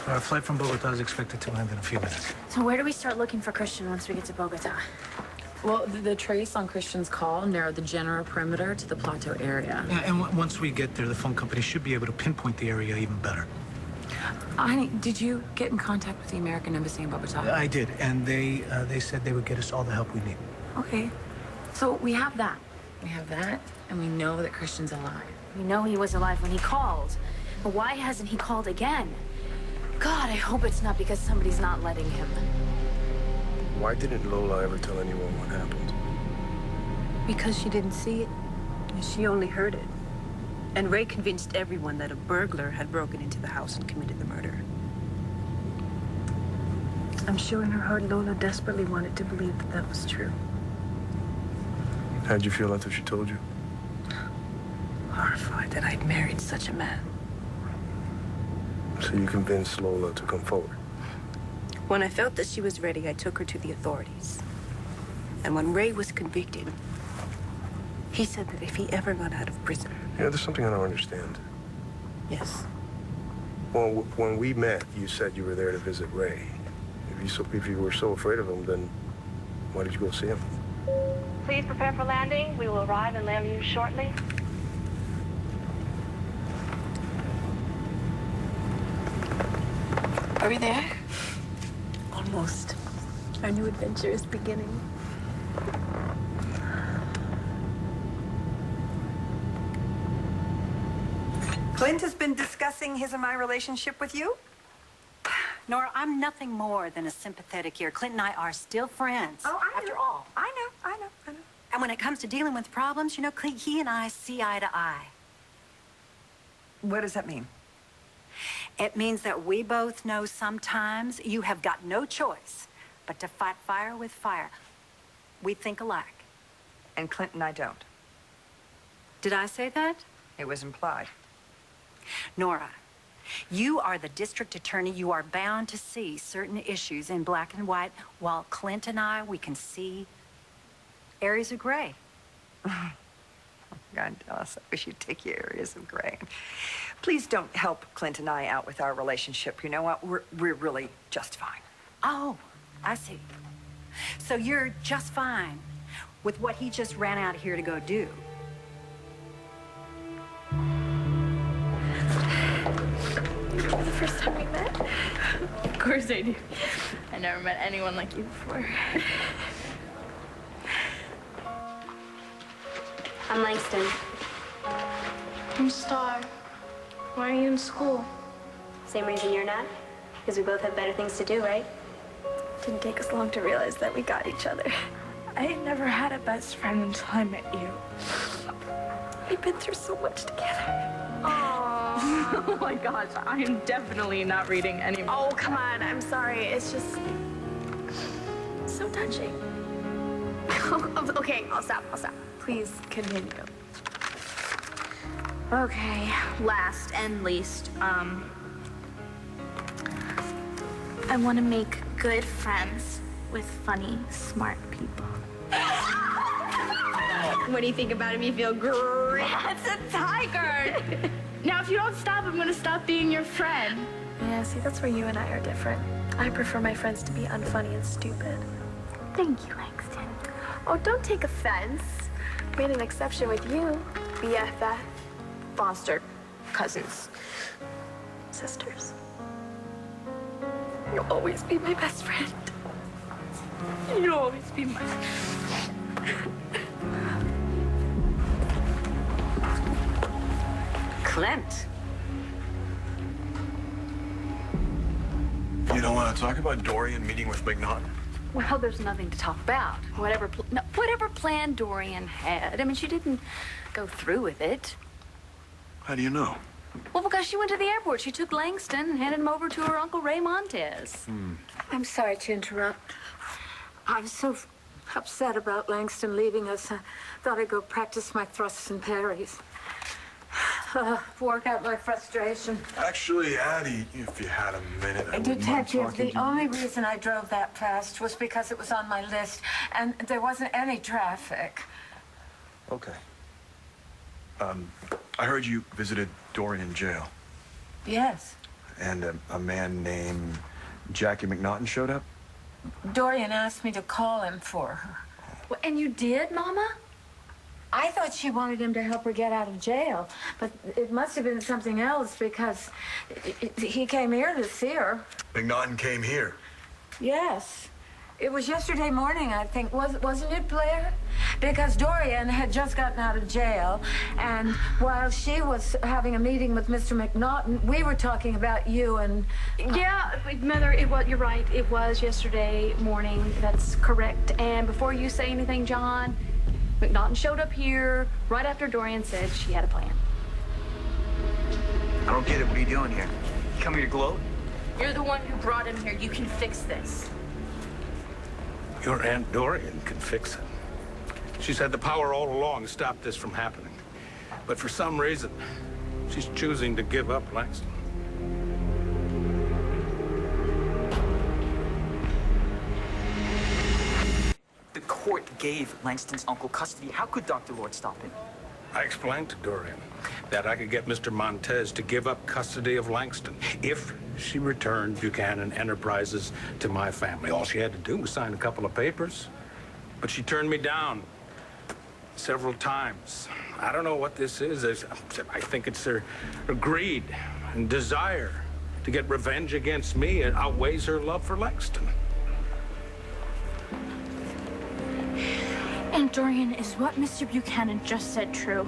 Our flight from Bogota is expected to land in a few minutes. So where do we start looking for Cristian once we get to Bogota? Well, the trace on Cristian's call narrowed the general perimeter to the plateau area. Yeah, and once we get there, the phone company should be able to pinpoint the area even better. Honey, did you get in contact with the American Embassy in Bogota? I did, and they said they would get us all the help we need. Okay. So we have that. We have that, and we know that Cristian's alive. We know he was alive when he called. But why hasn't he called again? God, I hope it's not because somebody's not letting him. Why didn't Lola ever tell anyone what happened? Because she didn't see it. She only heard it. And Ray convinced everyone that a burglar had broken into the house and committed the murder. I'm sure in her heart, Lola desperately wanted to believe that that was true. How'd you feel after she told you? Horrified that I'd married such a man. So you convinced Lola to come forward? When I felt that she was ready, I took her to the authorities. And when Ray was convicted, he said that if he ever got out of prison... Yeah, there's something I don't understand. Yes. Well, when we met, you said you were there to visit Ray. If you were so afraid of him, then why did you go see him? Please prepare for landing. We will arrive in Llanview shortly. Are we there? Almost. Our new adventure is beginning. Clint has been discussing his and my relationship with you? Nora, I'm nothing more than a sympathetic ear. Clint and I are still friends. Oh, after all. I know. And when it comes to dealing with problems, you know, Clint, he and I see eye to eye. What does that mean? It means that we both know sometimes you have got no choice but to fight fire with fire. We think alike. And Clint and I don't. Did I say that? It was implied. Nora, you are the district attorney. You are bound to see certain issues in black and white, while Clint and I, we can see areas of gray. God, Dallas, I wish you'd take your areas of gray. Please don't help Clint and I out with our relationship. You know what? We're really just fine. Oh, I see. So you're just fine with what he just ran out here to go do. The first time we met? Of course I do. I never met anyone like you before. I'm Langston. I'm Star. Why are you in school? Same reason you're not? Because we both have better things to do, right? Didn't take us long to realize that we got each other. I had never had a best friend until I met you. We've been through so much together. Oh my gosh, I am definitely not reading anymore. Oh, come on. I'm sorry. It's just so touching. Okay, I'll stop. Please continue. Okay, last and least, I want to make good friends with funny, smart people. What do you think about him? You feel great. That's a tiger! Now, if you don't stop, I'm gonna stop being your friend. Yeah, see, that's where you and I are different. I prefer my friends to be unfunny and stupid. Thank you, Langston. Oh, don't take offense. Made an exception with you. BFF. Foster cousins. Sisters. You'll always be my best friend. You'll always be my... Clint. You don't want to talk about Dorian meeting with McNaughton? Well, there's nothing to talk about. Whatever plan Dorian had. I mean, she didn't go through with it. How do you know? Well, because she went to the airport. She took Langston and handed him over to her Uncle Ray Montez. I'm sorry to interrupt. I was so upset about Langston leaving us. I thought I'd go practice my thrusts and parries. Work out my frustration. Actually, Addie, if you had a minute, I wouldn't mind Detective, talking the to you. only reason I drove that past was because it was on my list, and there wasn't any traffic. Okay. I heard you visited Dorian in jail. Yes. and a man named Jackie McNaughton showed up? Dorian asked me to call him for her. Well, and you did, Mama? I thought she wanted him to help her get out of jail, but it must have been something else because he came here to see her. McNaughton came here. Yes. It was yesterday morning, I think. Wasn't it, Blair? Because Dorian had just gotten out of jail, and while she was having a meeting with Mr. McNaughton, we were talking about you and... Yeah, Mother, you're right. It was yesterday morning. That's correct. And before you say anything, John, McNaughton showed up here right after Dorian said she had a plan. I don't get it. What are you doing here? You come here to gloat? You're the one who brought him here. You can fix this. Your Aunt Dorian can fix it. She's had the power all along to stop this from happening. But for some reason, she's choosing to give up Langston. The court gave Langston's uncle custody. How could Dr. Lord stop him? I explained to Dorian that I could get Mr. Montez to give up custody of Langston if she returned Buchanan Enterprises to my family. All she had to do was sign a couple of papers. But she turned me down several times. I don't know what this is. I think it's her greed and desire to get revenge against me. It outweighs her love for Langston. And Dorian, is what Mr. Buchanan just said true?